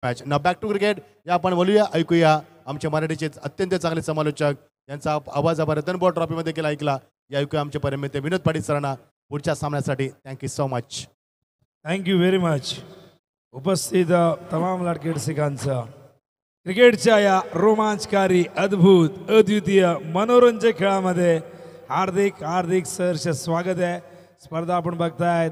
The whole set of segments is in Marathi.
मॅच ना बॅक टू क्रिकेट या आपण बोलूया ऐकूया आमचे मराठीचे अत्यंत चांगले समालोचक यांचा आवाज आपण रतन बोर्ड ट्रॉफीमध्ये केला ऐकला या ऐकूया आमचे परमिते विनोद पाटील सरांना पुढच्या सामन्यासाठी thank you so much. Thank you very much. उपस्थित तमाम लाडके रसिकांचं क्रिकेटच्या या रोमांचकारी अद्भुत अद्वितीय मनोरंजक खेळामध्ये हार्दिक हार्दिक सहर्ष स्वागत आहे. स्पर्धा आपण बघतायत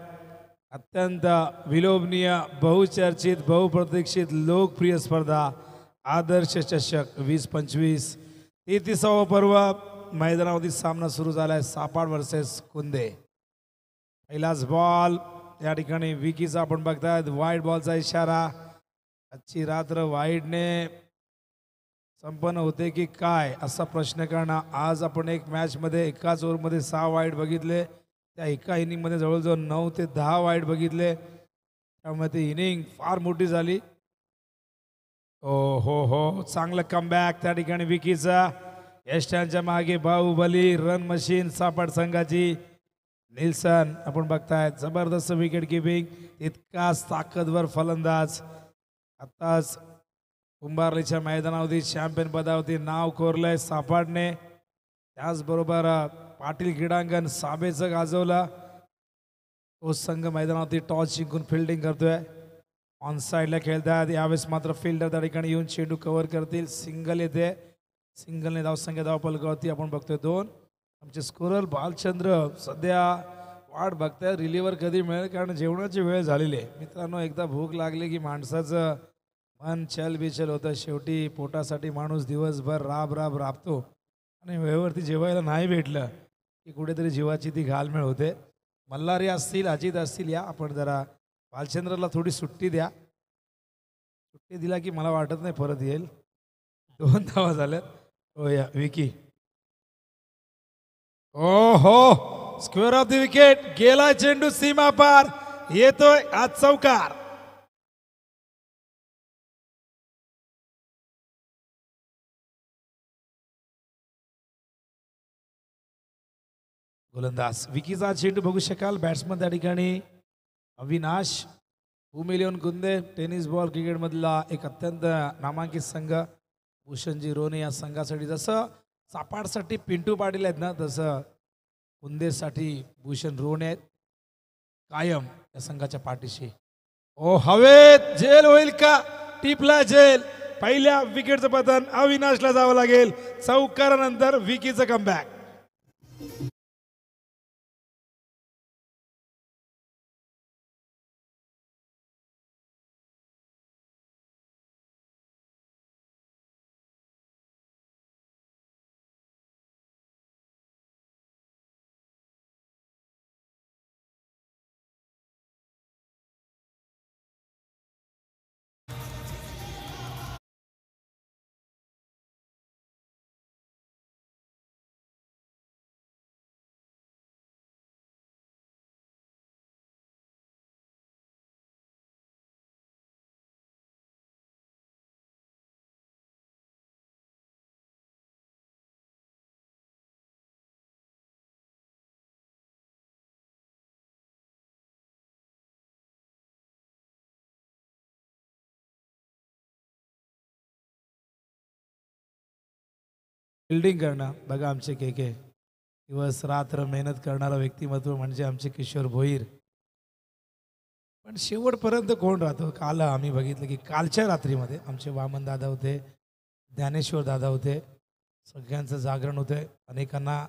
अत्यंत विलोभनीय बहुचर्चित बहुप्रतीक्षित लोकप्रिय स्पर्धा आदर्श चषक 2025 33वा पर्व मैदानावरती सामना सुरू झाला आहे. सापाड वर्सेस कुंदे. पहिलाच बॉल या ठिकाणी विकीचा आपण बघतायत वाईड बॉलचा इशारा. आजची रात्र वाईडने संपन्न होते की काय असा प्रश्न करणं. आज आपण एक मॅचमध्ये एकाच ओव्हरमध्ये 6 वाईड बघितले. त्या एका इनिंगमध्ये जवळजवळ 9 ते 10 वाईड बघितले. त्यामुळे ती इनिंग फार मोठी झाली. हो चांगलं कमबॅक त्या ठिकाणी विकीचा. यष्टांच्या मागे बाहुबली रन मशीन सापड संघाची निल्सन आपण बघतायत. जबरदस्त विकेट किपिंग. इतकाच ताकदवर फलंदाज. आताच कुंभारलीच्या मैदानावरती चॅम्पियन पदावरती नाव कोरलंय सापाडने. त्याचबरोबर पाटील क्रीडांगण साबेचं गाजवलं. तो संघ मैदानावरती टॉस जिंकून फिल्डिंग करतोय. ऑन साईडला खेळतात. यावेळेस मात्र फिल्डर त्या ठिकाणी येऊन चेंडू कव्हर करतील. सिंगल येते. सिंगलने धावसंख्या धावपलकावरती आपण बघतोय 2. आमचे स्कोरर बालचंद्र सध्या वाट बघताय रिलीवर कधी मिळेल कारण जेवणाची वेळ झालेली आहे. मित्रांनो एकदा भूक लागली की माणसाचं मन चलबिचल होतं. शेवटी पोटासाठी माणूस दिवसभर राबतो आणि वेळेवरती जेवायला नाही भेटलं की कुठेतरी जीवाची ती घालमेळ होते. मल्हारी असतील अजित असतील या आपण जरा बालचंद्रला थोडी सुट्टी द्या. सुट्टी दिला की मला वाटत नाही परत येईल. 2 धावा झाल्यात. हो या विकी. हो स्क्वेअर ऑफ द विकेट. गेला चेंडू सीमा पार. येतोय आज चौकार. गोलंदाज विकीचा चेंडू बघू शकाल. बॅट्समन त्या ठिकाणी अविनाश. भूमिलियन कुंदे टेनिस बॉल क्रिकेटमधला एक अत्यंत नामांकित संघ. भूषणजी रोने या संघासाठी जसं सापाडसाठी पिंटू पाटील आहेत ना तसं कुंदेसाठी भूषण रोने आहेत कायम या संघाच्या पाठीशी. ओ हवेत झेल होईल का. टिपला झेल. पहिल्या विकेटचं पतन अविनाशला जावं लागेल. चौकारानंतर विकीचं कमबॅक. फिल्डिंग करणं बघा आमचे के दिवस रात्र मेहनत करणारा व्यक्तिमत्व म्हणजे आमचे किशोर भोईर. पण शेवटपर्यंत कोण राहतो. काल आम्ही बघितलं की कालच्या रात्रीमध्ये आमचे वामन दादा होते. ज्ञानेश्वर दादा होते. सगळ्यांचं जागरण होतं. अनेकांना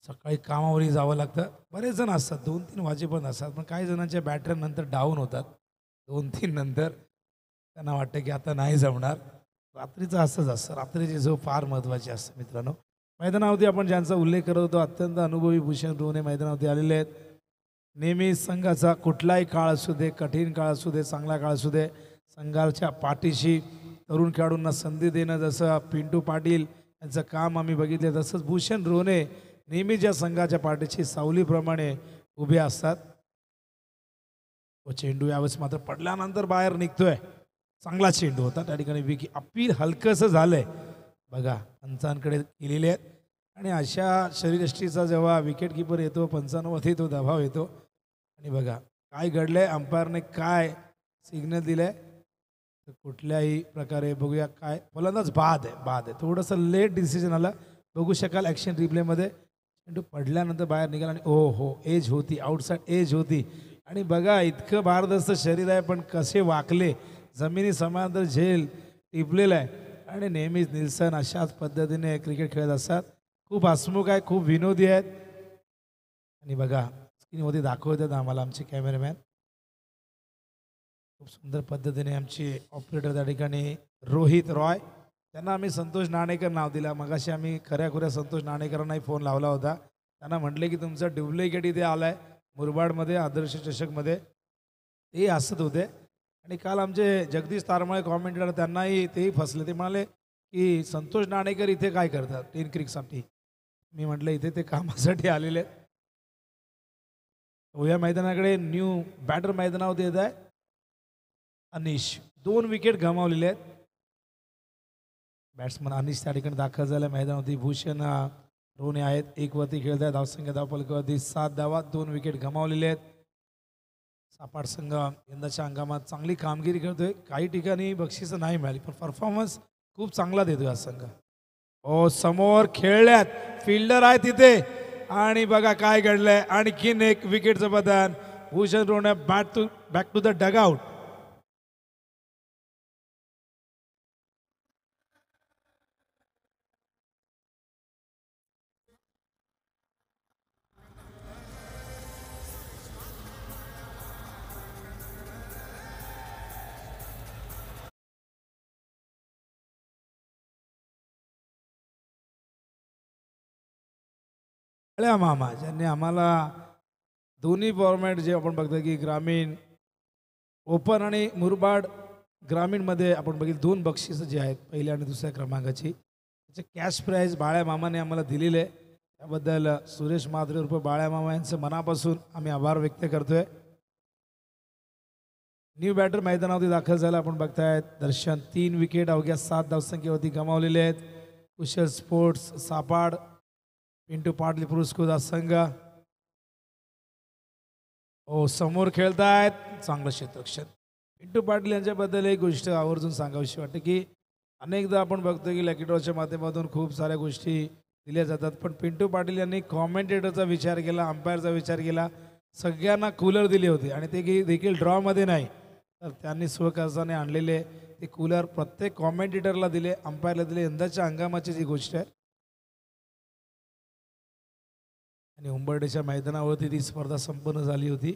सकाळी कामावरही जावं लागतं. बरेच जण असतात 2-3 वाजेपर्यंत असतात. पण काही जणांच्या बॅटरी नंतर डाऊन होतात 2-3 नंतर. त्यांना वाटतं की आता नाही जमणार. रात्रीचं असंच असतं. रात्रीची झोप फार महत्त्वाची असते. मित्रांनो मैदानावरती आपण ज्यांचा उल्लेख करत होतो अत्यंत अनुभवी भूषण रोने मैदानावरती आलेले आहेत. नेहमी संघाचा कुठलाही काळ असू दे कठीण काळ असू दे चांगला काळ असू दे संघाच्या पाठीशी तरुण खेळाडूंना संधी देणं जसं पिंटू पाटील यांचं काम आम्ही बघितले तसंच भूषण रोने नेहमी ज्या संघाच्या पाठीशी सावलीप्रमाणे उभे असतात. व चेंडू यावेळेस मात्र पडल्यानंतर बाहेर निघतोय. चांगला चेंडू होता त्या ठिकाणी. विकी अपील हलकंसं झालंय बघा पंचांकडे केलेले आहेत. आणि अशा शरीरयष्टीचा जेव्हा विकेट किपर येतो पंचांवरती तो दबाव येतो. आणि बघा काय घडलंय. अंपायरने काय सिग्नल दिलंय तर कुठल्याही प्रकारे बघूया काय फलंदाज बाद आहे थोडंसं लेट डिसिजन आलं. बघू शकाल ॲक्शन रिप्लेमध्ये चेंडू पडल्यानंतर बाहेर निघाला आणि ओ हो एज होती, आउटसाईड एज होती. आणि बघा इतकं भारदस्त शरीर आहे पण कसे वाकले, जमिनी समांतर झेल टिपलेला आहे. आणि नेहमीच निल्सन अशाच पद्धतीने क्रिकेट खेळत असतात. खूप हसमुख आहे, खूप विनोदी आहेत. आणि बघा स्क्रीनवरती दाखवतात आम्हाला आमचे कॅमेरामॅन. खूप सुंदर पद्धतीने आमचे ऑपरेटर त्या ठिकाणी रोहित रॉय, त्यांना आम्ही संतोष नाणेकर नाव दिला. मगाशी आम्ही खऱ्या संतोष नाणेकरांनाही फोन लावला होता. त्यांना म्हटले की तुमचं डुप्लिकेट इथे आलाय मुरबाडमध्ये आदर्श चषकमध्ये, तेही हसत होते. आणि काल आमचे जगदीश तारमाळे कॉमेंटेटर त्यांनाही तेही फसले. ते म्हणाले की संतोष नाणेकर इथे काय करतात टेन क्रिकसाठी. मी म्हटलं इथे ते कामासाठी आलेले आहेत. या मैदानाकडे न्यू बॅटर मैदानावर येत आहे अनिश. 2 विकेट गमावलेले आहेत. बॅट्समन अनिश त्या ठिकाणी दाखल झाला मैदानावरती. भूषण रोने आहेत, 1 वरती खेळत आहेत. धावसंख्या धावफलकावरती 7 धावा, 2 विकेट गमावलेले आहेत. सापाड संघ यंदाच्या हंगामात चांगली कामगिरी करतोय. काही ठिकाणी बक्षिसं नाही मिळाली पण परफॉर्मन्स खूप चांगला देतोय हा संघ. ओ समोर खेळल्यात, फिल्डर आहे तिथे आणि बघा काय घडलंय. आणखीन एक विकेटचं बदल. भूषण रोने बॅक टू द डगआउट. मामा ज्यांनी आम्हाला दोन्ही फॉर्मॅट जे आपण बघतो की ग्रामीण ओपन आणि मुरबाड ग्रामीणमध्ये आपण बघितलं 2 बक्षिसं जी आहेत पहिल्या आणि दुसऱ्या क्रमांकाची, त्याचे कॅश प्राईज बाळ्या मामाने आम्हाला दिलेले आहे. त्याबद्दल सुरेश मात्रे उर्फ बाळ्या मामा यांचं मनापासून आम्ही आभार व्यक्त करतोय. न्यू बॅटर मैदानावरती दाखल झाला. आपण बघतायत दर्शन 3 विकेट अवघ्या 7 धावसंख्येवरती गमावलेले आहेत. कुशल स्पोर्ट्स सापाड, पिंटू पाटील पुरस्कृत संघ ओ समोर खेळतायत. चांगलं क्षेत्ररक्षण. पिंटू पाटील यांच्याबद्दल एक गोष्ट आवर्जून सांगावीशी वाटते की अनेकदा आपण बघतो की लकी ड्रॉच्या माध्यमातून खूप साऱ्या गोष्टी दिल्या जातात पण पिंटू पाटील यांनी कॉमेंटेटरचा विचार केला, अंपायरचा विचार केला. सगळ्यांना कूलर दिले होते आणि ते देखील ड्रॉमध्ये नाही तर त्यांनी स्वखर्चाने आणलेले ते कूलर प्रत्येक कॉमेंटेटरला दिले, अंपायरला दिले. यंदाच्या हंगामाची जी गोष्ट आहे आणि उंबरडेच्या मैदानावरती ती स्पर्धा संपन्न झाली होती.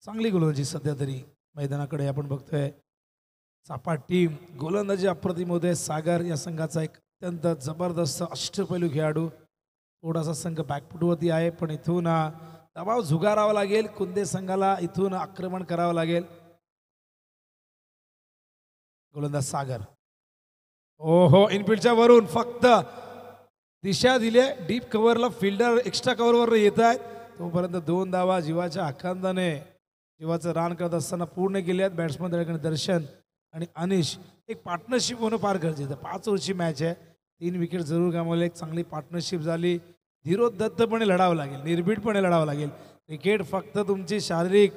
चांगली गोलंदाजी सध्या तरी मैदानाकडे आपण बघतोय. सापाड टीम गोलंदाजी अप्रतिम होते. सागर या संघाचा एक अत्यंत जबरदस्त अष्टपैलू खेळाडू. थोडासा संघ बॅकफुटवरती आहे पण इथून दबाव झुगारावा लागेल. कुंदे संघाला इथून आक्रमण करावं लागेल. गोलंदाज सागर ओहो इनफिल्डच्या वरून फक्त दिशा दिली. डीप कव्हरला फिल्डर एक्स्ट्रा कव्हरवर येत आहेत. तोपर्यंत 2 धावा जीवाच्या आखांदाने जीवाचं रान करत असताना पूर्ण केले आहेत. बॅट्समन त्या दर्शन आणि अनिश. एक पार्टनरशिप होणं फार गरजेचं. 5 ओव्हरची मॅच आहे. 3 विकेट जरूर गमावले. एक चांगली पार्टनरशिप झाली. धीरोद्धतपणे लढावं लागेल, निर्भीडपणे लढावं लागेल. क्रिकेट फक्त तुमची शारीरिक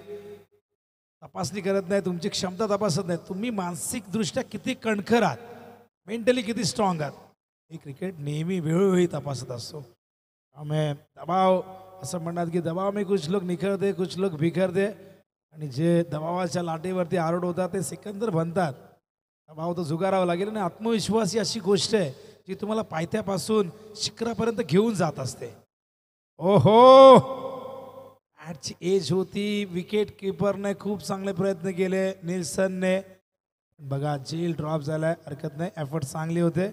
तपासणी करत नाही, तुमची क्षमता तपासत नाही, तुम्ही मानसिकदृष्ट्या किती कणखर आहात, मेंटली किती स्ट्रॉंग आहात हे क्रिकेट नेहमी वेळोवेळी तपासत असतो. त्यामुळे दबाव असं म्हणतात की दबाव में कुछ लोग निखरते कुछ लोग बिखरते आणि जे दबावाच्या लाटेवरती आरूढ होतात ते सिकंदर बनतात. दबाव तर झुगारावा लागेल आणि आत्मविश्वास ही अशी गोष्ट आहे जी तुम्हाला पायथ्यापासून शिखरापर्यंत घेऊन जात असते. ओहो मॅचची एज होती. विकेट किपरने खूप चांगले प्रयत्न केले. निल्सनने बघा जेल ड्रॉप झालाय, हरकत नाही, एफर्ट चांगले होते.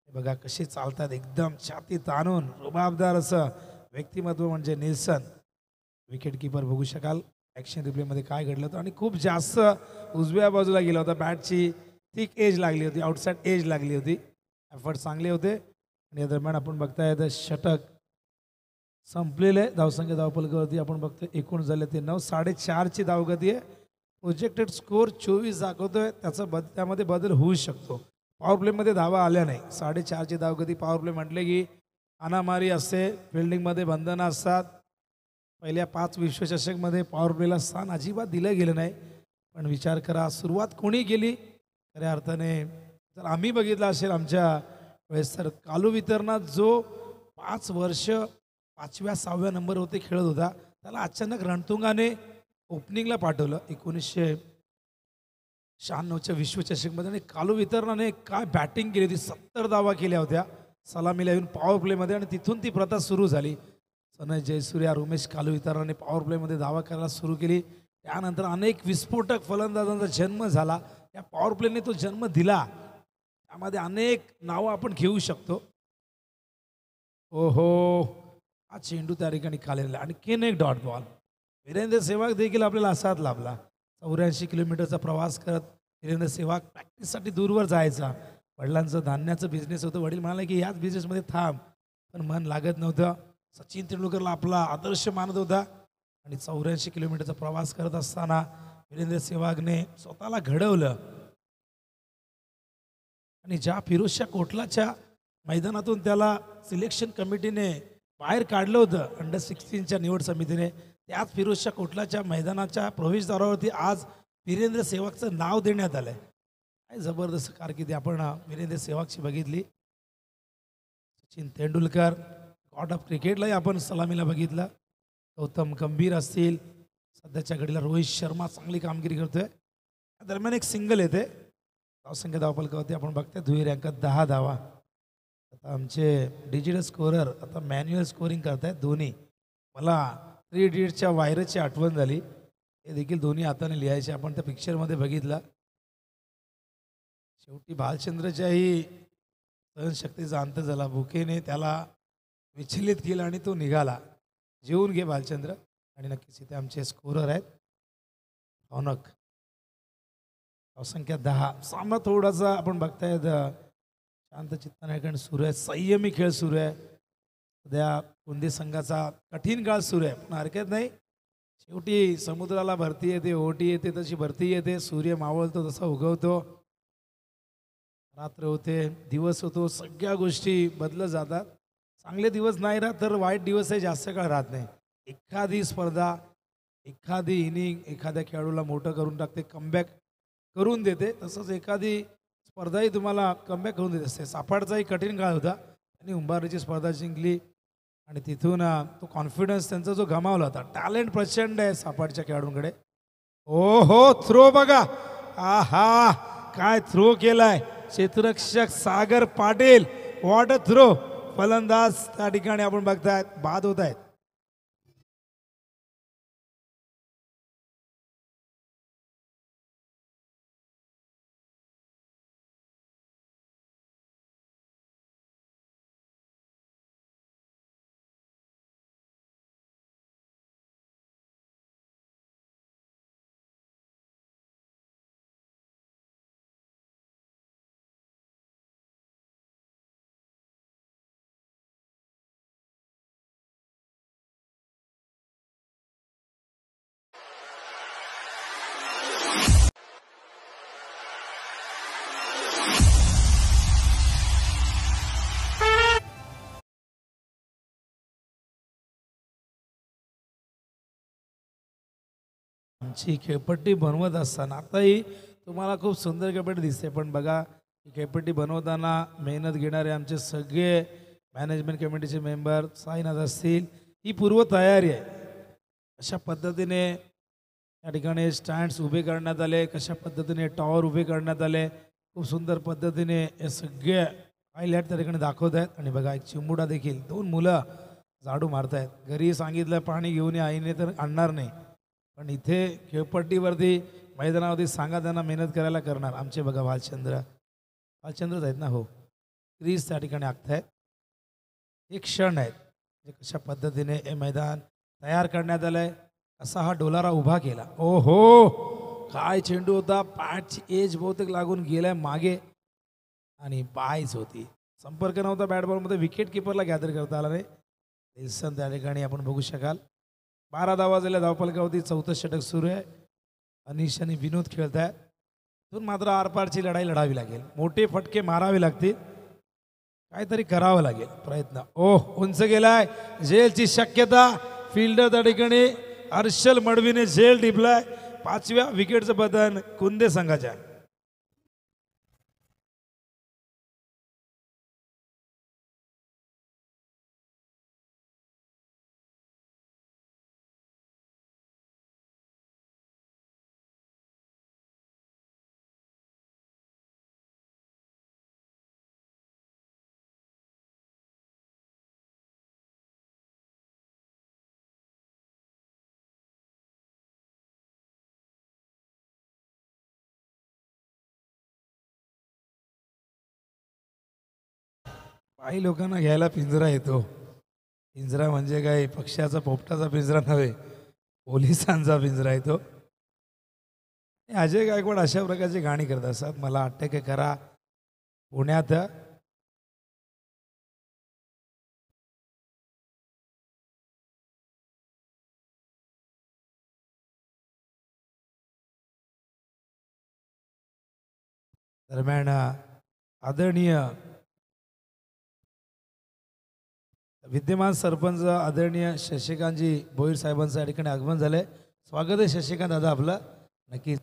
बघा कसे चालतात एकदम छाती ताणून. रुबाबदार असं व्यक्तिमत्व म्हणजे निल्सन. विकेट किपर बघू शकाल ॲक्शन रिप्लेमध्ये काय घडलं होतं आणि खूप जास्त उजव्या बाजूला गेला होता. बॅटची थिक एज लागली होती, आउटसाईड एज लागली होती. एफर्ट चांगले होते आणि या दरम्यान आपण बघताय षटक संपलेले. धावसंख्या धावफलकावरती आपण बघतोय एकूण झाले ते 9. 4.5ची धावगती आहे. प्रोजेक्टेड स्कोअर 24 दाखवतोय. त्यामध्ये बदल होऊ शकतो. पॉवर प्लेमध्ये धावा आल्या नाही. 4.5ची धावगती. पॉवर प्ले म्हटले की अनामारी असते, फिल्डिंगमध्ये बंधनं असतात. पहिल्या 5 विश्वचषकमध्ये पॉवर प्लेला स्थान अजिबात दिलं गेलं नाही. पण विचार करा सुरुवात कोणी केली खऱ्या अर्थाने जर आम्ही बघितलं असेल आमच्या वेळेस तर कालू वितरणात जो 5 वर्ष 5व्या 6व्या नंबर होते खेळत होता त्याला अचानक रणतुंगाने ओपनिंगला पाठवलं 1996च्या विश्वचषकमध्ये आणि कालू वितरणाने काय बॅटिंग केली होती 70 धावा केल्या होत्या सलामीला येऊन पॉवर प्लेमध्ये आणि तिथून ती प्रथा सुरू झाली. सनय जयसूर्या उमेश कालू वितरणाने पॉवर प्लेमध्ये धावा करायला सुरू केली. त्यानंतर अनेक विस्फोटक फलंदाजांचा जन्म झाला. या पॉवर प्लेने तो जन्म दिला. त्यामध्ये अनेक नावं आपण घेऊ शकतो. ओहो हा चेंडू त्या ठिकाणी खाली आला आणि एक डॉट बॉल. वीरेंद्र सेहवाग देखील आपल्याला असाच लाभला. 84 किलोमीटरचा प्रवास करत वीरेंद्र सेहवाग प्रॅक्टिससाठी दूरवर जायचा. वडिलांचं धान्याचं बिझनेस होतं. वडील म्हणाले की याच बिझनेसमध्ये थांब पण मन लागत नव्हतं. सचिन तेंडुलकरला आपला आदर्श मानत होता आणि 84 किलोमीटरचा प्रवास करत असताना वीरेंद्र सेहवागने स्वतःला घडवलं आणि ज्या फिरोजशाह कोटलाच्या मैदानातून त्याला सिलेक्शन कमिटीने बाहेर काढलं होतं अंडर 16च्या निवड समितीने त्याच फिरोजशाह कोटलाच्या मैदानाच्या प्रवेशद्वारावरती आज वीरेंद्र सेहवागचं नाव देण्यात आलंय. काय जबरदस्त कारकिर्दी आपण वीरेंद्र सेहवागची बघितली. सचिन तेंडुलकर गॉड ऑफ क्रिकेटलाही आपण सलामीला बघितलं. गौतम गंभीर असतील सध्याच्या घडीला रोहित शर्मा चांगली कामगिरी करतोय. त्या दरम्यान एक सिंगल येते धावसंख्या धावफलकावरती आपण बघतोय दुहेरी अंकात 10 धावा. आता आमचे डिजिटल स्कोरर आता मॅन्युअल स्कोरिंग करतायत दोन्ही. मला 3 इडियट्सच्या व्हायरसची आठवण झाली. हे देखील दोन्ही हाताने लिहायचे आपण त्या पिक्चरमध्ये बघितलं. शेवटी भालचंद्रच्याही सहनशक्तीचा अंत झाला. भुकेने त्याला विचलित केलं आणि तो निघाला. जेवून घे भालचंद्र. आणि नक्कीच इथे आमचे स्कोरर आहेत रौनक. धावसंख्या 10. सामना थोडासा आपण बघतायत शांत चित्ताने कारण सुरू आहे. संयमी खेळ सुरू आहे. सध्या कुंदी संघाचा कठीण काळ सुरू आहे पण हरकत नाही. शेवटी समुद्राला भरती येते ओटी येते तशी भरती येते. सूर्य मावळतो तसा उगवतो. रात्र होते दिवस होतो. सगळ्या गोष्टी बदलत जातात. चांगले दिवस नाही राहत तर वाईट दिवसही जास्त काळ राहत नाही. एखादी स्पर्धा एखादी इनिंग एखाद्या खेळाडूला मोठं करून टाकते कमबॅक करून देते. तसंच एखादी स्पर्धाही तुम्हाला कमबॅक करून देत असते. सापाडचाही कठीण काळ होता. त्यांनी उंबारीची स्पर्धा जिंकली आणि तिथून तो कॉन्फिडन्स त्यांचा जो गमावला होता. टॅलेंट प्रचंड आहे सापाडच्या खेळाडूंकडे. ओ हो थ्रो बघा. आहा काय थ्रो केलाय क्षेत्ररक्षक Sagar Patil. What a throw. फलंदाज त्या ठिकाणी आपण बघतायत बाद होत आहेत. आमची खेळपट्टी बनवत असताना आताही तुम्हाला खूप सुंदर खेळपट्टी दिसते पण बघा ही खेळपट्टी बनवताना मेहनत घेणारे आमचे सगळे मॅनेजमेंट कमिटीचे मेंबर साईनाथ असतील ही पूर्व तयारी आहे. अशा पद्धतीने या ठिकाणी स्टँड्स उभे करण्यात आले. कशा पद्धतीने टॉवर उभे करण्यात आले. खूप सुंदर पद्धतीने हे सगळे हायलाईट त्या ठिकाणी दाखवत आहेत. आणि बघा एक चिमुडा देखील 2 मुलं झाडू मारतायत. घरी सांगितलं पाणी घेऊन या आईने तर आणणार नाही पण इथे खेळपट्टीवरती मैदानावरती सांगा त्यांना मेहनत करायला करणार. आमचे बघा भालचंद्रच आहेत ना. हो क्रीज त्या ठिकाणी आखतायत. एक क्षण आहेत म्हणजे कशा पद्धतीने हे मैदान तयार करण्यात आलंय. कसा हा डोलारा उभा केला. ओ हो काय चेंडू होता. पॅटची एज बहुतेक लागून गेलाय मागे आणि बायच होती. संपर्क नव्हता बॅट बॉलमध्ये. विकेट किपरला गॅदर करता आला नाही. विल्सन त्या ठिकाणी आपण बघू शकाल. 12 धावा झाल्या धावफलकावरती. 4थं षटक सुरू आहे. अनिश आणि विनोद खेळत आहेत. इथून मात्र आरपारची लढाई लढावी लागेल. मोठे फटके मारावे लागतील. काहीतरी करावं लागेल प्रयत्न. ओह उंच गेलाय. झेलची शक्यता. फिल्डर त्या ठिकाणी हर्षल मडवीने झेल टिपलाय. 5व्या विकेटचं पतन कुंदे संघाच्या. काही लोकांना घ्यायला पिंजरा येतो. पिंजरा म्हणजे काय पक्ष्याचा पोपटाचा पिंजरा नव्हे, पोलिसांचा पिंजरा येतो. अजय गायकवाड अशा प्रकारची गाणी करत असतात. मला वाटतं की करा पुण्यात दरम्यान आदरणीय विद्यमान सरपंच आदरणीय शशिकांतजी भोईर साहेबांचं या ठिकाणी आगमन झालंय. स्वागत आहे शशिकांत दादा आपलं नक्की.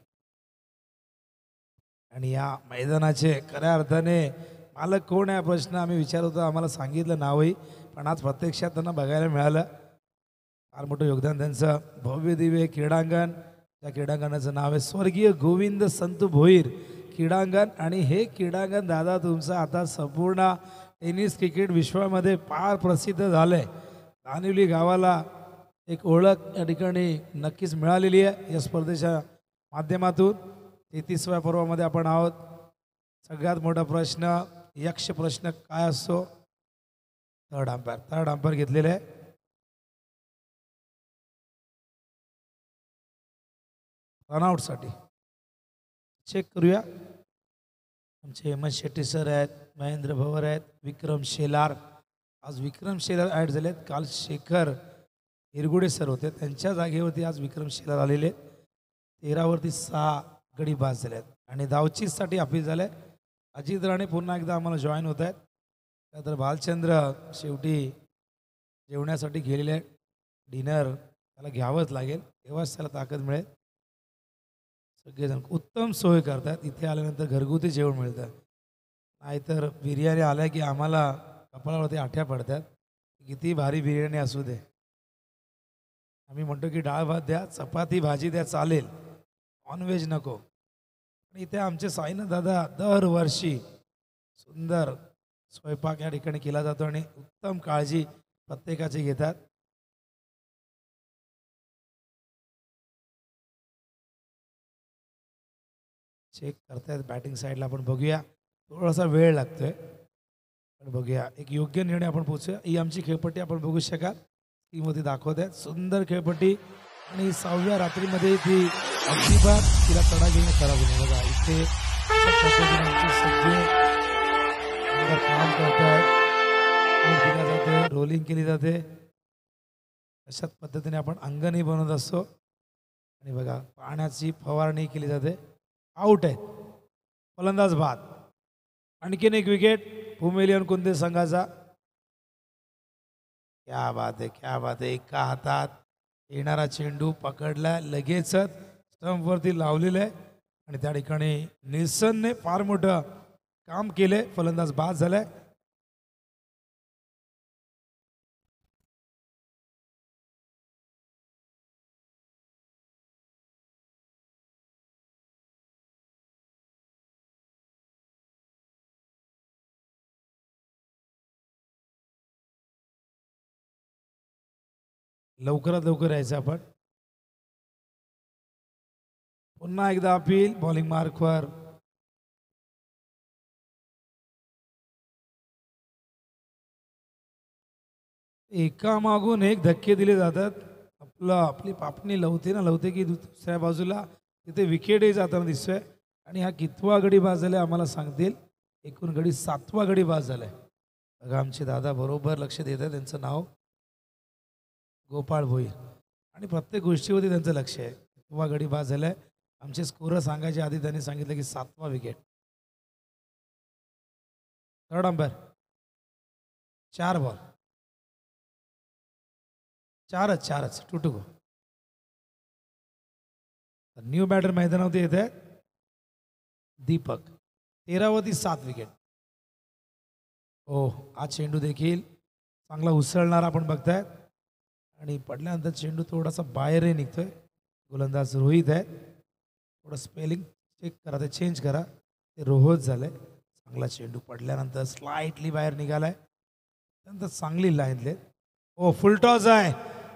आणि या मैदानाचे खऱ्या अर्थाने मालक कोण आहे प्रश्न आम्ही विचारतो. आम्हाला सांगितलं नावही, पण आज प्रत्यक्षात त्यांना बघायला मिळालं. फार मोठं योगदान त्यांचं. भव्य दिव्य क्रीडांगण, त्या क्रीडांगणाचं नाव आहे स्वर्गीय गोविंद संत भोईर क्रीडांगण. आणि हे क्रीडांगण दादा तुमचं आता संपूर्ण टेनिस क्रिकेट विश्वामध्ये फार प्रसिद्ध झालंय. दानिवली गावाला एक ओळख या ठिकाणी नक्कीच मिळालेली आहे या स्पर्धेच्या माध्यमातून. 33व्या पर्वामध्ये आपण आहोत. सगळ्यात मोठा प्रश्न, यक्ष प्रश्न काय असतो? थर्ड अंपायर घेतलेले आहे. रनआउटसाठी चेक करूया. आमचे हेमंत शेट्टी सर आहेत, महेंद्र भवर आहेत, विक्रम शेलार. आज विक्रम शेलार ॲड झालेत. काल शेखर हिरगुडे सर होते, त्यांच्या जागेवरती आज विक्रम शेलार आलेले. 13वरती 6 गडी बाद झालेत. आणि धावचीसाठी अपील झाले. अजित राणे पुन्हा एकदा आम्हाला जॉईन होत आहेत. तर भालचंद्र शेवटी जेवण्यासाठी गेलेले, डिनर त्याला घ्यावंच लागेल, तेव्हाच त्याला ताकद मिळेल. सगळेजण उत्तम सोय करतात. इथे आल्यानंतर घरगुती जेवण मिळतं, नाहीतर बिर्याणी आल्या की आम्हाला कपाळावरती आठ्या पडतात. किती भारी बिर्याणी असू दे, आम्ही म्हणतो की डाळ भात द्या, चपाती भाजी द्या, चालेल, नॉनव्हेज नको. आणि इथे आमचे साईनाथ दादा दरवर्षी सुंदर स्वयंपाक या ठिकाणी केला जातो आणि उत्तम काळजी प्रत्येकाची घेतात. चेक करतायत बॅटिंग साईडला. आपण बघूया, थोडासा वेळ लागतोय पण बघूया. एक योग्य निर्णय आपण पोहोचूया. ही आमची खेळपट्टी आपण बघू शकाल, टीमध्ये दाखवत आहेत. सुंदर खेळपट्टी. आणि 6व्या रात्रीमध्ये ती अजिबात तिला तडा घेऊन खराब होईल. बघा इथे सगळे काम करतात, दिला जाते, रोलिंग केली जाते. अशाच पद्धतीने आपण अंगणी बनवत असतो. आणि बघा पाण्याची फवारणी केली जाते. आउट आहे, फलंदाज बाद. आणखीन एक विकेट पुमेलियन कुंदे संघाचा. क्या बात आहे, क्या बात आहे. एका हातात येणारा चेंडू पकडला, लगेचच स्टंपवरती लावलेलं आहे. आणि त्या ठिकाणी निल्सनने फार मोठं काम केलंय. फलंदाज बाद झालाय. लवकरात लवकर यायचं आपण. पुन्हा एकदा अपील बॉलिंग मार्कवर. एकामागून एक धक्के दिले जातात. आपली पापणी लवते की दुसऱ्या बाजूला तिथे विकेटही जाताना दिसतोय. आणि हा कितवा गडी बाद झालाय आम्हाला सांगतील. एकूण गडी 7वा गडी बाद झालाय. बघा आमचे दादा बरोबर लक्ष देत आहे. त्यांचं नाव गोपाळ भोईर आणि प्रत्येक गोष्टीवरती त्यांचं लक्ष आहे. 7वा गडी बाद झालाय. आमचे स्कोर सांगायच्या आधी त्यांनी सांगितलं की 7वा विकेट. थर्ड अंपायर 4 बॉल, चारच 2 टू गो. न्यू बॅटर मैदानावरती येत आहे दीपक. 13वरती 7 विकेट. हो, आज चेंडू देखील चांगला उसळणारा आपण बघताय आणि पडल्यानंतर चेंडू थोडासा बाहेरही निघतोय. गोलंदाज रोहित आहे. थोडं स्पेलिंग चेक करा, ते चेंज करा, ते रोहत झालंय. चांगला चेंडू पडल्यानंतर स्लाइटली बाहेर निघालाय. त्यानंतर चांगली लाईनले. हो, फुलटॉस आहे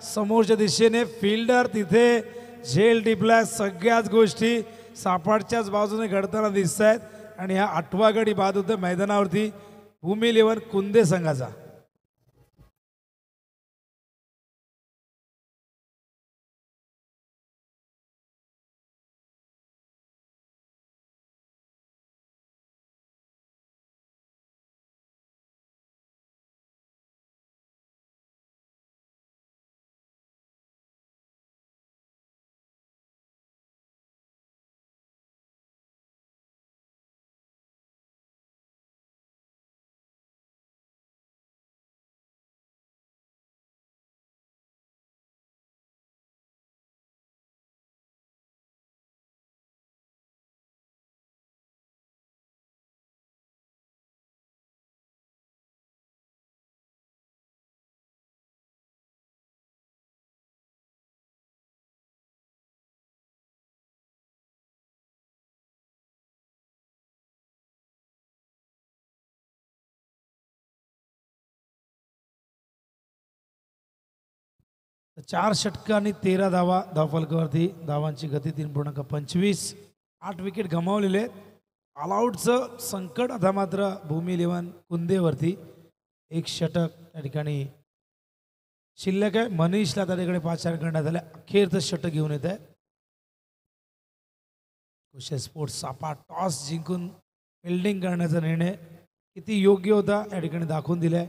समोरच्या दिशेने. फिल्डर तिथे झेल टिपलाय. सगळ्याच गोष्टी सापाडच्याच बाजूने घडताना दिसत आहेत आणि हा 8वा गडी बाद होतं मैदानावरती भूमी 11 कुंदे संघाचा. तर 4 षटकांनी 13 धावा धावफलकावरती. धावांची गती 3.25. 8 विकेट गमावलेले. ऑलआउटचं संकट आता मात्र भूमी 11 कुंदेवरती. 1 षटक त्या ठिकाणी शिल्लक आहे. मनीषला त्या ठिकाणी 5 रन करण्यात आले. अखेरचं षटक घेऊन येत आहे. कुशल स्पोर्ट्स सापा टॉस जिंकून फिल्डिंग करण्याचा निर्णय किती योग्य होता या ठिकाणी दाखवून दिलाय.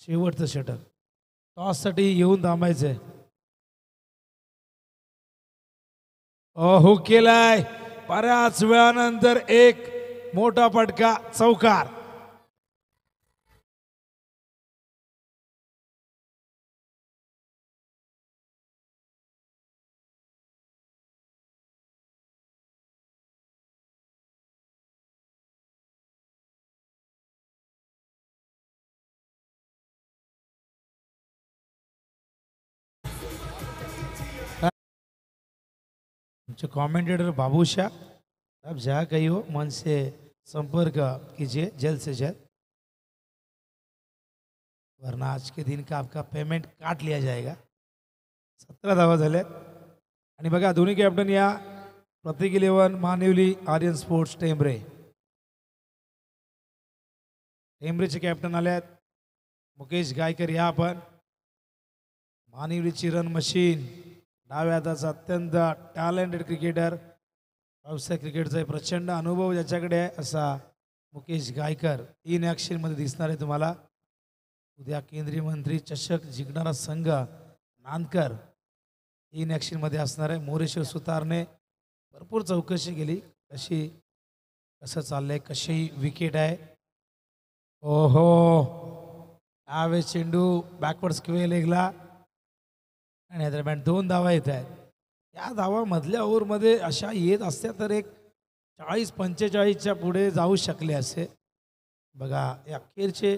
शेवटचं षटक टॉससाठी येऊन थांबायचंय. हो, केलाय बऱ्याच वेळानंतर एक मोठा फटका, चौकार. कमेंटेटर बाबूशाह, अब जहाँ कहीं हो मन से संपर्क कीजिए जल्द से जल्द, वरना आज के दिन का आपका पेमेंट काट लिया जाएगा. 17 धावा झाल्या आणि बघा दोन्ही कॅप्टन या प्रतीक 11 मानिवली आर्यन स्पोर्ट्स टेंभरे. टेंभरेचे कॅप्टन आल्यात मुकेश गायकर. या आपण मानिवलीची रन मशीन, डाव्या हाताचा अत्यंत टॅलेंटेड क्रिकेटर, व्यावसायिक क्रिकेटचा प्रचंड अनुभव ज्याच्याकडे आहे असा मुकेश गायकर इन ॲक्शनमध्ये दिसणार आहे तुम्हाला. उद्या केंद्रीय मंत्री चषक जिंकणारा संघ नांदकर इन ॲक्शनमध्ये असणार आहे. मोरेश्वर सुतारने भरपूर चौकशी केली कशी कसं चाललंय, कशी विकेट आहे. ओहो, यावेळेस चेंडू बॅकवर्ड स्क्वेअर लेगला आणि या दरम्यान 2 धावा येत आहेत. या धावा मधल्या ओव्हरमध्ये अशा येत असत्या तर एक 40-45च्या पुढे जाऊ शकले असे. बघा या अखेरचे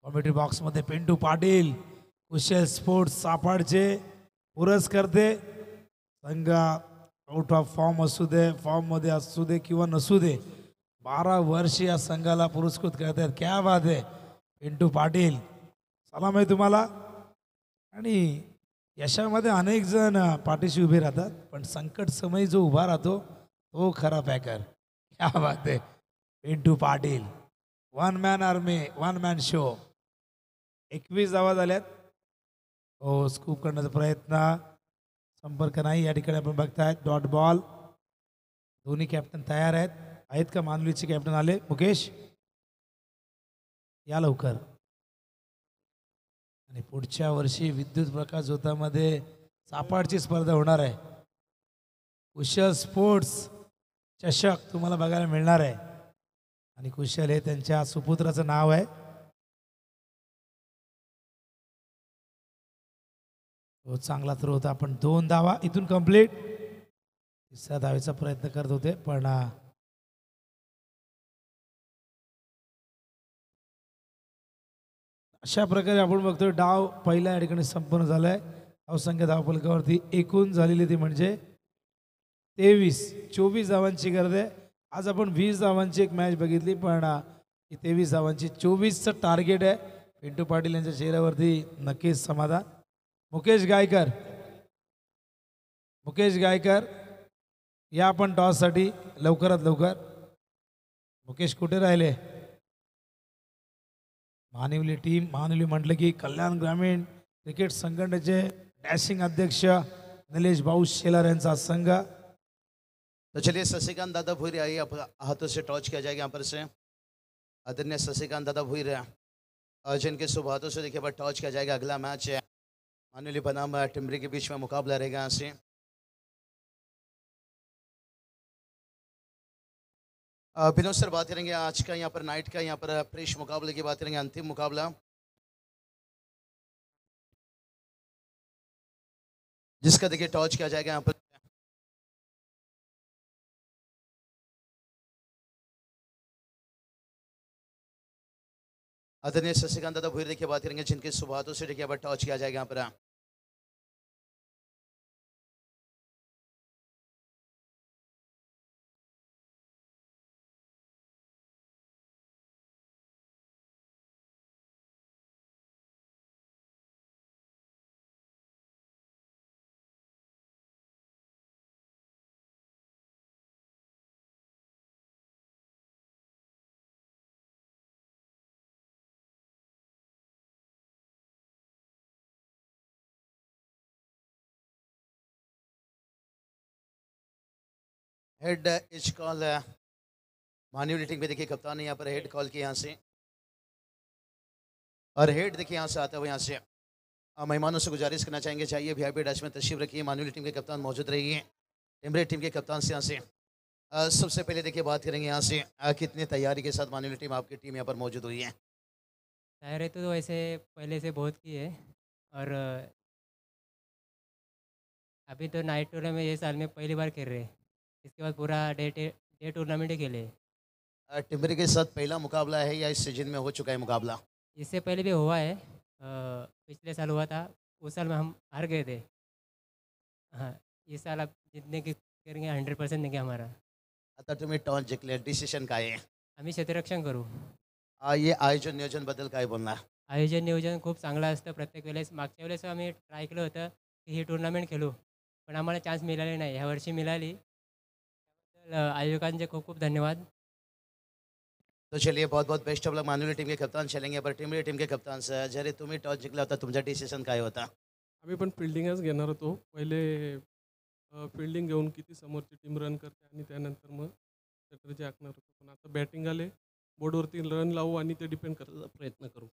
कॉमेंट्री बॉक्समध्ये पिंटू पाटील, कुशल स्पोर्ट्स सापाडचे पुरस्कर्ते. संघ आउट ऑफ फॉर्म असू दे, फॉर्ममध्ये असू दे किंवा नसू दे, 12 वर्ष या संघाला पुरस्कृत करतात. क्या बात आहे पिंटू पाटील, सलाम आहे तुम्हाला. आणि यशामध्ये अनेक जण पाठीशी उभे राहतात पण संकट समय जो उभा राहतो तो खरा पॅकर. क्या बात आहे Pintu Patil. 1 man army, 1 man show. 21 धावा झाल्यात. हो, स्कूप करण्याचा प्रयत्न, संपर्क नाही. या ठिकाणी आपण बघतायत डॉट बॉल. दोन्ही कॅप्टन तयार आहेत का? मानवीचे कॅप्टन आले मुकेश. या लवकर. आणि पुढच्या वर्षी विद्युत प्रकाश झोतामध्ये सापाडची स्पर्धा होणार आहे. कुशल स्पोर्ट्स चषक तुम्हाला बघायला मिळणार आहे. आणि कुशल हे त्यांच्या सुपुत्राचं नाव आहे. तो चांगला थ्रो होता. आपण 2 धावा इथून कंप्लीट. तिसऱ्या धावेचा प्रयत्न करत होते पण अशा प्रकारे आपण बघतोय डाव पहिल्या या ठिकाणी संपूर्ण झालाय. धावसंख्या धावफलकावरती एकूण झालेली ती म्हणजे 24 धावांची गरज आहे. आज आपण 20 धावांची एक मॅच बघितली पण ही 23 धावांची 24चं टार्गेट आहे. पिंटू पाटील यांच्या चेहऱ्यावरती नक्कीच समाधान. मुकेश गायकर या आपण टॉससाठी लवकरात लवकर. मुकेश कुठे राहिले? महानिवली टीम. महानिवली म्हटलं की कल्याण ग्रामीण क्रिकेट संघटनेचे डॅशिंग अध्यक्ष निलेश भाऊ शेलार यांचा संघ. तो चलिए शशिकांत दादा भूरी आइए, आप हाथों से टॉर्च किया जाएगा यहाँ पर से. आदरणीय शशिकांत दादा भूरी जिनके शुभ हाथों से देखिए टॉर्च किया जाएगा. अगला मैच है मानुली बनाम टिमरी के बीच में मुकाबला रहेगा यहाँ से. विनोद सर बात करेंगे आज का यहाँ पर नाइट का यहाँ पर प्रेश मुकाबले की बात करेंगे. अंतिम मुकाबला जिसका देखिए टॉर्च किया जाएगा यहाँ पर. आदरणीय शशिकांत दादा भूरी देखिए बात करेंगे जिनके शुभ हाथों से देखिए टॉर्च किया जाएगा यहाँ पर. हेड इच कॉल मान्यवली टीम पे देखिए कप्तान ने यहाँ पर हेड कॉल किया यहाँ से. और हेड देखिए यहाँ से आता हुआ यहाँ से मेहमानों से गुजारिश करना चाहेंगे चाहिए वीआईपी डैश में तशरीफ रखिए. मान्यवली टीम के कप्तान मौजूद रहिए. टिमरे टीम के कप्तान से यहाँ से सबसे पहले देखिए बात करेंगे यहाँ से कितनी तैयारी के साथ मान्यवली टीम आपकी टीम यहाँ पर मौजूद हुई है. तैयारी तो वैसे पहले से बहुत की है और अभी तो नाइट टूर्नामेंट ये साल में पहली बार खेल रहे हैं. इसके बाद पूरा डे टूर्नामेंट ही खेले. टिमरे के साथ पहला मुकाबला है या इस सीजन में हो चुका है मुकाबला? इससे पहले भी हुआ है. पिछले साल हुआ था. उस साल में हम हार गए थे. हाँ, इस साल आप जितने की करेंगे 100% देंगे हमारा. आता तुम्ही टॉस जिंकले, डिसिशन काय आहे? आम्ही क्षेत्ररक्षण करू. ये आयोजन नियोजन बद्दल काय बोलणार? आयोजन नियोजन खूप चांगलं असतं प्रत्येक वेळेस. मागच्या वेळेस आम्ही ट्राय केलं होतं की ही टुर्नामेंट खेळू पण आम्हाला चान्स मिळाले नाही. ह्या वर्षी मिळाली. त्याबद्दल आयोजकांचे खूप खूप धन्यवाद. तो चलिए बहुत बहुत बेस्ट ऑफ लक. मानुली टीम के कप्तान चलेंगे पर टिमरी टीम के कप्तान से जरी तुम्ही टॉस जिंकला होता तुमचा डिसिशन काय होता? आम्ही पण फिल्डिंगच घेणार होतो. पहिले फिल्डिंग घेऊन किती समोरची टीम रन करते आणि त्यानंतर मग सेटरची आखणार होतो. पण आता बॅटिंग आले, बोर्डवरती रन लावू आणि ते डिपेंड करायचा प्रयत्न करू.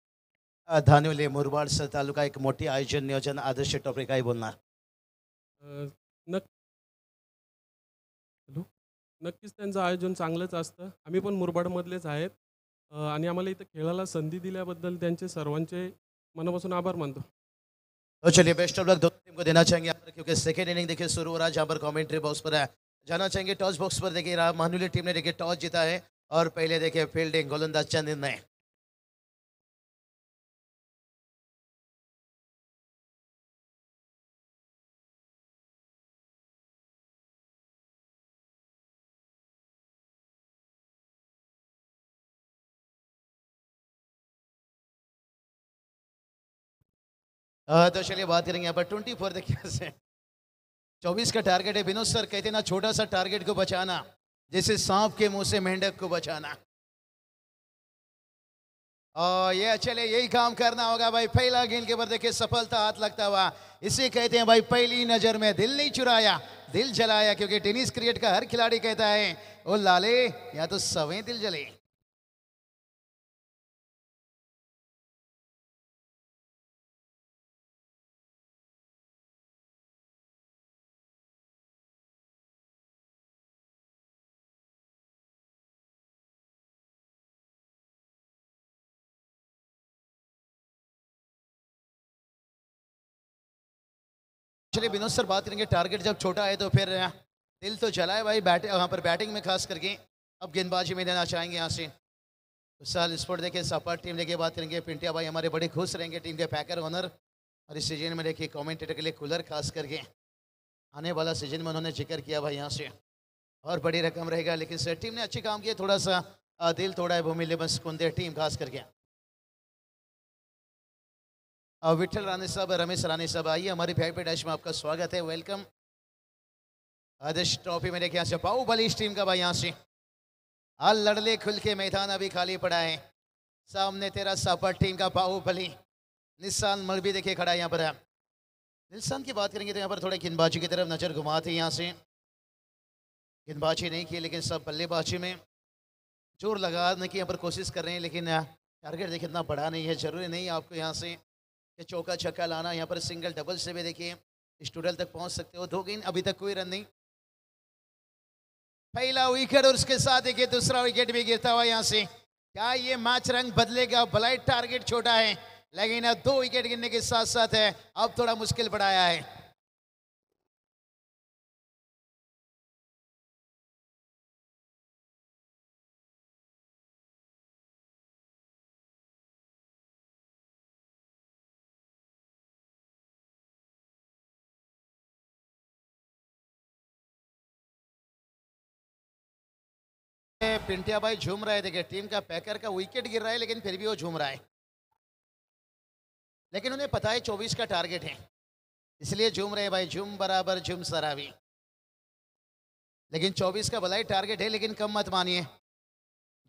धानिवली मुरबाड तालुका एक मोठी आयोजन नियोजन आदर्श टॉपरे काय बोलणार? नक्की हॅलो नक्कीच त्यांचं आयोजन चांगलंच असतं. आम्ही पण मुरबाडमधलेच आहेत आणि आम्हाला इथं खेळायला संधी दिल्याबद्दल त्यांचे सर्वांचे मनापासून आभार मानतो. तो चलिए बेस्ट ऑफ लक दोनों टीम को देना चाहेंगे यहाँ पर क्योंकि सेकेंड इनिंग देखिए शुरू हो रहा है जहाँ पर कमेंट्री बॉक्स पर है. जाना चाहेंगे टॉस बॉक्स पर देखिए मानुली टीम ने देखिए टॉस जीता है और पहले देखिए फील्डिंग गोलंदाज चंद ने. तो चलिए बात करेंगे यहाँ पर 24 देखिए से 24 का टारगेट है. विनोद सर कहते ना छोटा सा टारगेट को बचाना जैसे सांप के मुंह से मेंढक को बचाना. और ये चले यही काम करना होगा भाई. पहला गेंद के ऊपर देखिए सफलता हाथ लगता हुआ. इसे कहते हैं भाई पहली नजर में दिल नहीं चुराया दिल जलाया. क्योंकि टेनिस क्रिकेट का हर खिलाड़ी कहता है ओ लाले या तो सवें दिल जले. चलिए विनोद सर बात करेंगे, टारगेट जब छोटा है तो फिर दिल तो चला है भाई, वहाँ पर बैटिंग में खास करके। अब गेंदबाजी में देना चाहेंगे यहाँ से साल स्पोर्ट देखिए सपाट टीम देखिए बात करेंगे। पिंटिया भाई हमारे बड़े खुश रहेंगे, टीम के पैकर ओनर, और इस सीजन में देखिए कमेंटेटर के लिए कूलर खास करके आने वाला सीजन में उन्होंने जिक्र किया भाई यहाँ से, और बड़ी रकम रहेगा। लेकिन सर टीम ने अच्छी काम किया, थोड़ा सा दिल तोड़ा है भूमि लेबन कुंदे टीम खास करके। विठल राणे साहब, रमेश राणे साहब, आइए हमारी वीआईपी डैश में आपका स्वागत है, वेलकम। आदर्श ट्रॉफी में देखिए यहाँ से बाहुबली इस टीम का भाई यहाँ से लड़ले खुल के मैदान अभी खाली पड़ा है, सामने तेरा सापट टीम का बाहुबली निशान मल भी देखिए खड़ा है यहाँ पर। निशान की बात करेंगे तो यहाँ पर थोड़े गेंदबाजी की तरफ नजर घुमाते यहाँ से, गेंदबाजी नहीं की लेकिन सब बल्लेबाजी में जोर लगाने की यहाँ पर कोशिश कर रहे हैं। लेकिन टारगेट देखिए इतना बड़ा नहीं है, जरूरी नहीं आपको यहाँ से कि चौका छक्का लाना, यहाँ पर सिंगल डबल से भी देखिए इस टोटल तक पहुँच सकते हो। 2 गेंद अभी तक कोई रन नहीं, पहला विकेट और उसके साथ देखिए दूसरा विकेट भी गिरता हुआ यहाँ से। क्या ये मैच रंग बदलेगा? भलाई टारगेट छोटा है लेकिन अब 2 विकेट गिरने के साथ साथ है अब थोड़ा मुश्किल बढ़ाया है। पिंटिया भाई झूम रहे, देखिए टीम का पैकर का विकेट गिर रहा है लेकिन फिर भी वो झूम रहा है, लेकिन उन्हें पता है 24 का टारगेट है इसलिए झूम रहे भाई, झूम बराबर झूम सराबी। लेकिन 24 का भलाई टारगेट है, लेकिन कम मत मानिए,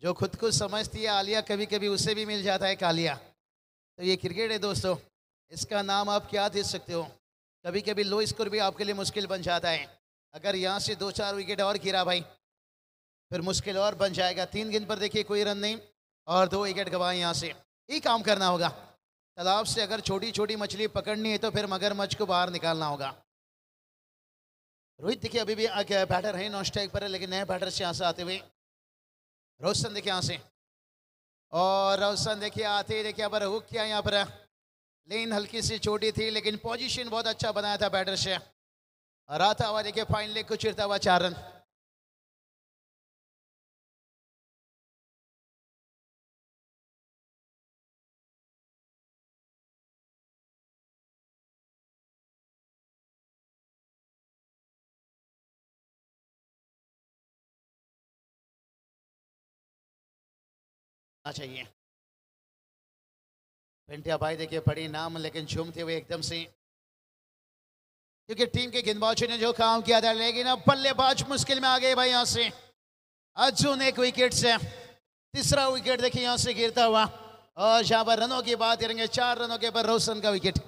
जो खुद को समझती है आलिया कभी कभी उसे भी मिल जाता है कालिया। तो ये क्रिकेट है दोस्तों, इसका नाम आप क्या दे सकते हो, कभी कभी लो स्कोर भी आपके लिए मुश्किल बन जाता है। अगर यहाँ से 2-4 विकेट और गिरा भाई फिर मुश्किल और बन जाएगा। 3 गेंद पर देखिए कोई रन नहीं और 2 विकेट गवाए, यहाँ से ही काम करना होगा। तालाब से अगर छोटी छोटी मछली पकड़नी है तो फिर मगरमच्छ को बाहर निकालना होगा। रोहित देखिए अभी भी बैटर है, नॉन स्ट्राइक पर है, लेकिन नए बैटर से यहाँ से आते हुए रोशन देखिए यहाँ से, और रोशन देखिए आते देखिए पर हुक किया यहाँ पर, लेन हल्की सी छोटी थी लेकिन पोजीशन बहुत अच्छा बनाया था बैटर से, और आता हुआ देखिए फाइन लेग को चिरता हुआ 4 रन। चाहिए पिंटिया भाई देखिए बड़ी नाम लेकिन झूमते हुए एकदम से, क्योंकि टीम के गेंदबाजों ने जो काम किया था, लेकिन अब बल्लेबाज मुश्किल में आ गए भाई यहाँ से। अर्जुन 1 विकेट से, तीसरा विकेट देखिए यहाँ से गिरता हुआ, और जहां पर रनों की बात करेंगे 4 रनों के पर रोशन का विकेट।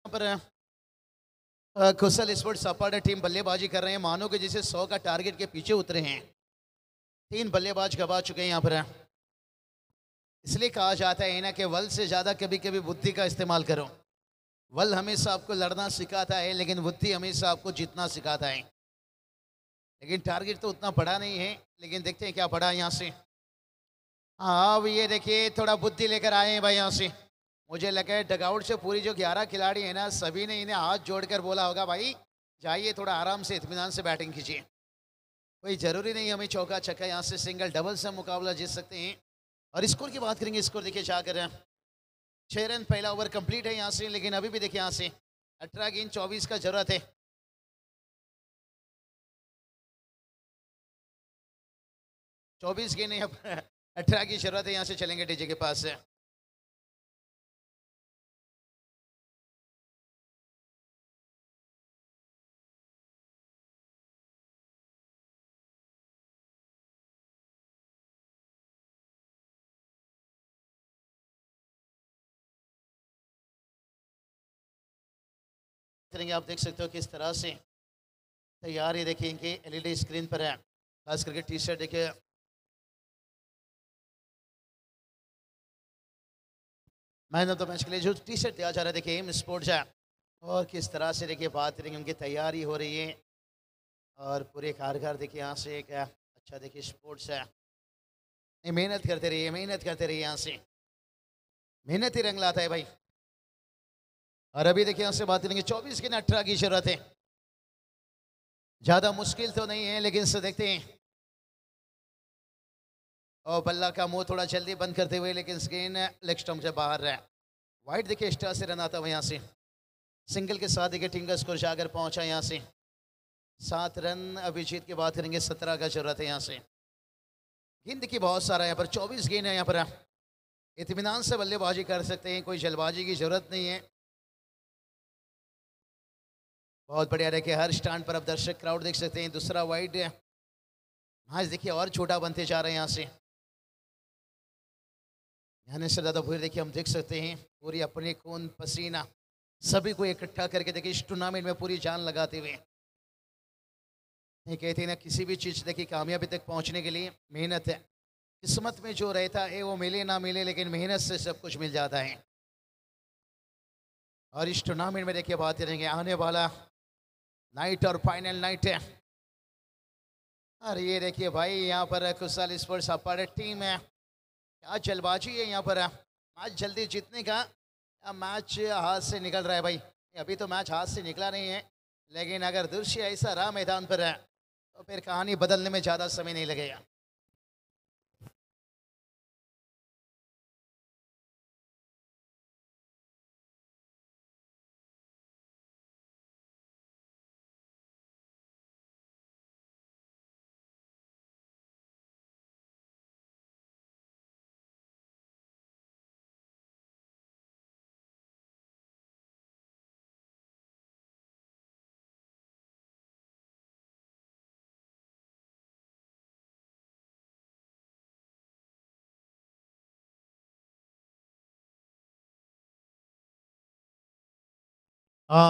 पर कुशल स्पोर्ट्स सपाटा टीम बल्लेबाजी कर रहे हैं, मानो कि जिसे 100 का टारगेट के पीछे उतरे हैं। 3 बल्लेबाज गवा चुके हैं यहाँ पर, इसलिए कहा जाता है ना कि वल से ज्यादा कभी कभी बुद्धि का इस्तेमाल करो। वल हमेशा आपको लड़ना सिखाता है लेकिन बुद्धि हमेशा आपको जीतना सिखाता है। लेकिन टारगेट तो उतना बड़ा नहीं है, लेकिन देखते हैं क्या बड़ा यहाँ से। हाँ अब ये देखिए थोड़ा बुद्धि लेकर आए हैं भाई यहाँ से। मुझे लगा है डगआउट से पूरी जो 11 खिलाड़ी हैं ना, सभी ने इन्हें हाथ जोड़कर बोला होगा भाई जाइए थोड़ा आराम से इत्मीनान से बैटिंग कीजिए, कोई ज़रूरी नहीं हमें चौका छक्का, यहाँ से सिंगल डबल से मुकाबला जीत सकते हैं। और स्कोर की बात करेंगे, स्कोर देखिए जाकर 6 रन पहला ओवर कंप्लीट है यहाँ से, लेकिन अभी भी देखिए यहाँ से 18 गेंद 24 का जरूरत है। 24 गेंद नहीं, अब 18 की जरूरत है। यहाँ से चलेंगे डीजे के पास से। करेंगे। आप देख सकते हो किस तरह से तैयारी देखिए इनकी एलईडी स्क्रीन पर है। खास करके टी शर्ट देखिए, मैन ऑफ द मैच के लिए जो टी शर्ट दिया जा रहा है देखिए एम स्पोर्ट्स है। और किस तरह से देखिए बात करेंगे, उनकी तैयारी हो रही है और पूरे कारगर देखिए यहाँ से एक अच्छा देखिए स्पोर्ट्स है। ये मेहनत करते रहिए, मेहनत करते रहिए, यहाँ से मेहनत ही रंग लाता है भाई। और अभी देखिए यहाँ से बात करेंगे 24 की 18 की जरूरत है। ज्यादा मुश्किल तो नहीं है लेकिन से देखते हैं। और बल्ला का मुंह थोड़ा जल्दी बंद करते हुए, लेकिन स्क्रीन लेग स्टंप से बाहर है। वाइट देखिए एक्स्ट्रा से रन आता हुआ यहाँ से। सिंगल के साथ देखिए टीम का स्कोर जाकर पहुंचा यहाँ से 7 रन। अभिजीत की बात करेंगे 17 का जरूरत है यहाँ से। गेंद देखिए बहुत सारा यहाँ पर 24 गेंद है यहाँ पर। इत्मीनान से बल्लेबाजी कर सकते हैं, कोई जल्दबाजी की जरूरत नहीं है। बहुत बढ़िया देखिए हर स्टैंड पर अब दर्शक क्राउड देख सकते हैं। दूसरा वाइड मैच देखिए और छोटा बनते जा रहे हैं यहाँ से। यहाँ से ज़्यादा भूर देखिए हम देख सकते हैं पूरी अपने खून पसीना सभी को इकट्ठा करके देखिए इस टूर्नामेंट में पूरी जान लगाते हुए। ये कहते हैं ना, किसी भी चीज़ देखिए कामयाबी तक पहुंचने के लिए मेहनत है। किस्मत में जो रहता है वो मिले ना मिले, लेकिन मेहनत से सब कुछ मिल जाता है। और इस टूर्नामेंट में देखिए बात करेंगे आने वाला नाइट और फाइनल नाइट है। और ये देखिए भाई यहाँ पर कुशल स्पोर्ट्स अपार टीम है। क्या जल्दबाजी है यहाँ पर। मैच जल्दी जीतने का या मैच हाथ से निकल रहा है भाई। अभी तो मैच हाथ से निकला नहीं है, लेकिन अगर दृश्य ऐसा रहा मैदान पर है तो फिर कहानी बदलने में ज़्यादा समय नहीं लगेगा।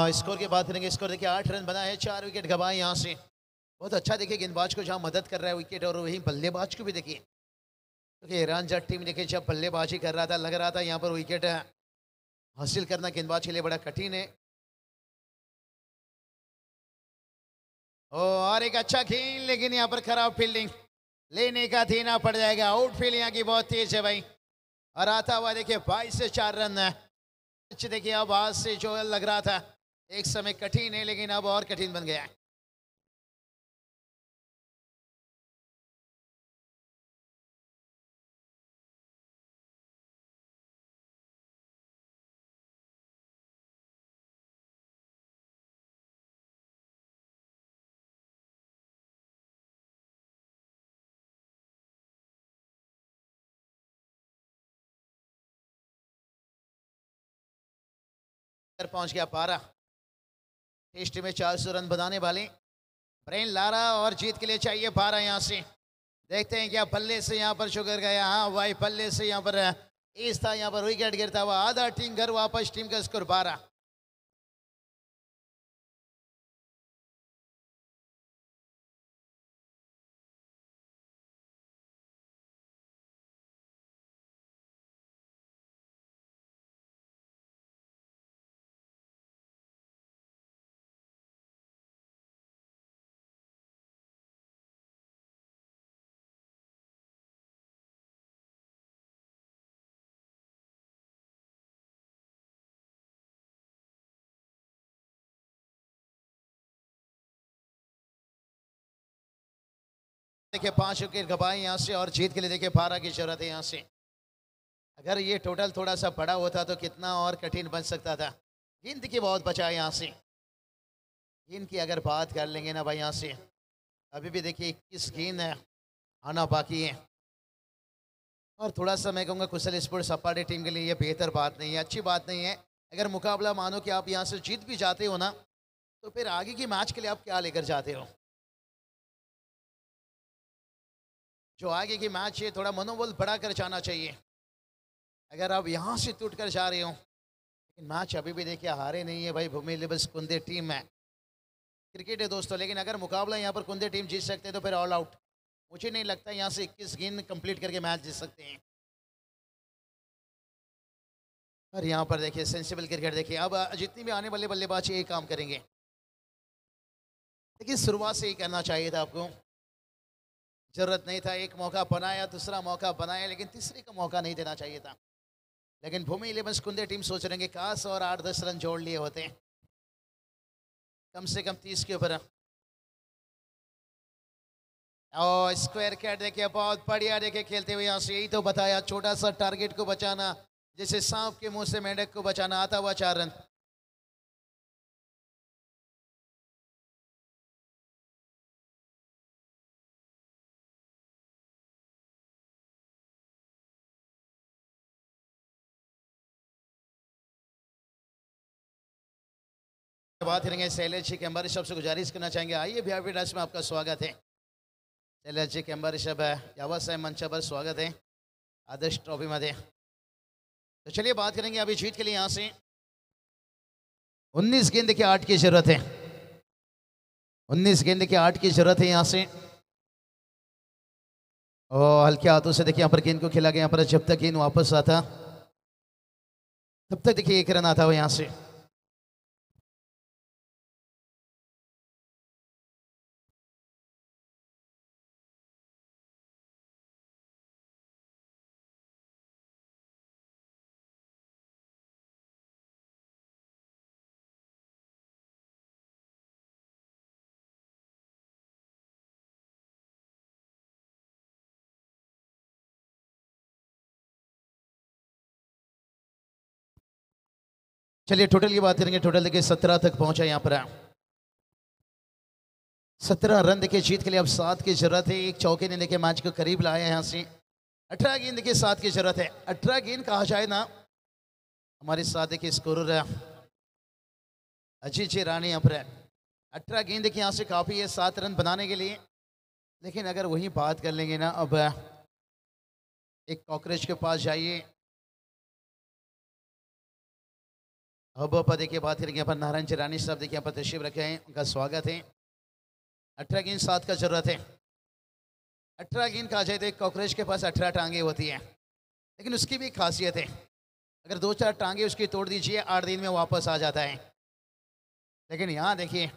स्कोर की बात करेंगे। स्कोर देखिए 8 रन बना है, 4 विकेट गंवाए यहाँ से। बहुत अच्छा देखिए गेंदबाज को जहाँ मदद कर रहा है विकेट, और वहीं बल्लेबाज को भी देखिए, क्योंकि ईरान जट टीम देखिए जब बल्लेबाजी कर रहा था लग रहा था यहाँ पर विकेट हासिल करना गेंदबाज के लिए बड़ा कठिन है। और एक अच्छा खेल, लेकिन यहाँ पर खराब फील्डिंग लेने का देना पड़ जाएगा। आउटफील्ड यहाँ की बहुत तेज है भाई। और आता हुआ देखिए 22 से 4 रन है। देखिए अब आज से जो लग रहा था एक समय कठिन है, लेकिन अब और कठिन बन गया है। पहुंच गया 12। टेस्ट में 400 रन बनाने वाले ब्रेन लारा, और जीत के लिए चाहिए 12 यहाँ से। देखते हैं क्या बल्ले से यहाँ पर शुगर गया। हाँ भाई बल्ले से यहाँ पर इस था, यहाँ पर विकेट गिरता हुआ आधा टीम घर वापस। टीम का स्कोर 12। देखिए 5 विकेट गंवाए यहाँ से, और जीत के लिए देखिए 12 की जरूरत है यहाँ से। अगर ये टोटल थोड़ा सा बड़ा होता तो कितना और कठिन बन सकता था। गेंद की बहुत बचा है यहाँ से। गेंद की अगर बात कर लेंगे ना भाई यहाँ से, अभी भी देखिए 21 गेंद है, आना बाकी है। और थोड़ा सा मैं कहूँगा कुशल स्पोर्ट्स अपार्टी टीम के लिए ये बेहतर बात नहीं है, अच्छी बात नहीं है। अगर मुकाबला मानो कि आप यहाँ से जीत भी जाते हो ना, तो फिर आगे की मैच के लिए आप क्या लेकर जाते हो। जो आगे की मैच है थोड़ा मनोबल बढ़ा कर जाना चाहिए। अगर आप यहाँ से टूट कर जा रहे हो, लेकिन मैच अभी भी देखिए हारे नहीं है भाई भूमि लिबस कुंदे टीम है। क्रिकेट है दोस्तों, लेकिन अगर मुकाबला यहाँ पर कुंदे टीम जीत सकते हैं तो फिर ऑल आउट। मुझे नहीं लगता यहाँ से 21 गेंद कंप्लीट करके मैच जीत सकते हैं। और यहाँ पर देखिए सेंसिबल क्रिकेट देखिए, अब जितनी भी आने वाले बल्लेबाज ये काम करेंगे। देखिए शुरुआत से ही करना चाहिए था आपको, जरूरत नहीं था। एक मौका बनाया, दूसरा मौका बनाया, लेकिन तीसरे का मौका नहीं देना चाहिए था। लेकिन भूमि इलेवन कुंदे टीम सोच रहे हैं काश और 8-10 रन जोड़ लिए होते, कम से कम 30 के ऊपर। और स्क्वायर कैट देखिए बहुत बढ़िया देखिए खेलते हुए यहाँ से, यही तो बताया छोटा सा टारगेट को बचाना, जैसे सांप के मुंह से मेंढक को बचाना। आता हुआ 4 रन। बात करेंगे शैलेश जी कैम्बर ऋषभ से, गुजारिश करना चाहेंगे आइए वीआईपी डैश में आपका स्वागत है। शैलेश जी कैम्बर ऋषभ है यावा साहेब मंचावर स्वागत है आदर्श ट्रॉफी मध्ये। तो चलिए बात करेंगे अभी जीत के लिए यहाँ से 19 गेंद के 8 की जरूरत है। 19 गेंद के 8 की जरूरत है यहाँ से। और हल्के हाथों से देखिए यहाँ पर गेंद को खेला गया। यहाँ पर जब तक गेंद वापस आता तब तक देखिए 1 रन आता हुआ यहाँ से। चलिए टोटल की बात करेंगे। टोटल देखिए 17 तक पहुंचा यहाँ पर। 17 रन देखिए जीत के लिए अब 7 की जरूरत है। एक चौके ने देखिए मैच को करीब लाया है यहाँ से। 18 गेंद देखिए 7 की जरूरत है। 18 गेंद कहा जाए ना, हमारे साथ देखिए स्कोरर है अजीत जी रानी यहाँ पर। 18 गेंद देखिए यहाँ से काफ़ी है 7 रन बनाने के लिए। लेकिन अगर वही बात कर लेंगे ना, अब एक कॉकरोच के पास जाइए। अब देखिए बात करेंगे अपन नारायण जी रानी साहब देखिए यहाँ पर तशरीफ रखे हैं, उनका स्वागत है। 18 गेंद 7 का जरूरत है। 18 गेंद कहा जाए तो एक कॉकरोच के पास 18 टांगे होती हैं, लेकिन उसकी भी एक खासियत है, अगर 2-4 टांगे उसकी तोड़ दीजिए 8 दिन में वापस आ जाता है। लेकिन यहाँ देखिए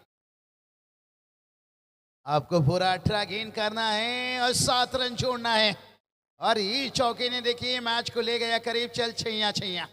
आपको पूरा 18 गेंद करना है और 7 रन जोड़ना है। और ये चौके ने देखिए मैच को ले गया करीब, चल छैया छैया।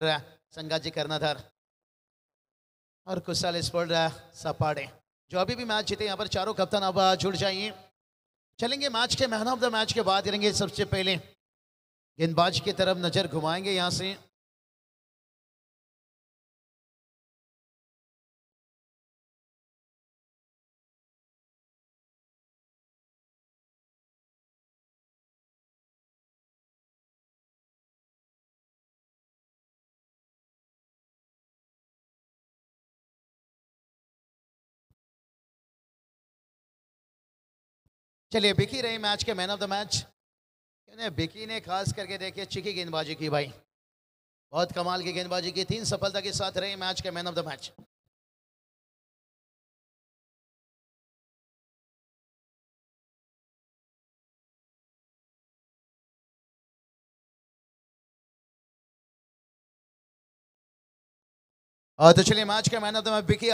संगाजी कर्णधार और कुशल स्पोर्ट सपाड़े जो अभी भी मैच जीते। यहाँ पर चारों कप्तान अब जुड़ जाइए। चलेंगे मैच के मैन ऑफ द मैच के बाद करेंगे। सबसे पहले गेंदबाज की तरफ नजर घुमाएंगे यहाँ से। चलिए बिकी रही मैच के मैन ऑफ द मैच। बिकी ने खास करके देखिए अच्छी की गेंदबाजी की भाई, बहुत कमाल की गेंदबाजी की, 3 सफलता के साथ रही मैच के मैन ऑफ द मैच। तो चलिए मैच के मैन ऑफ द मैच बिकी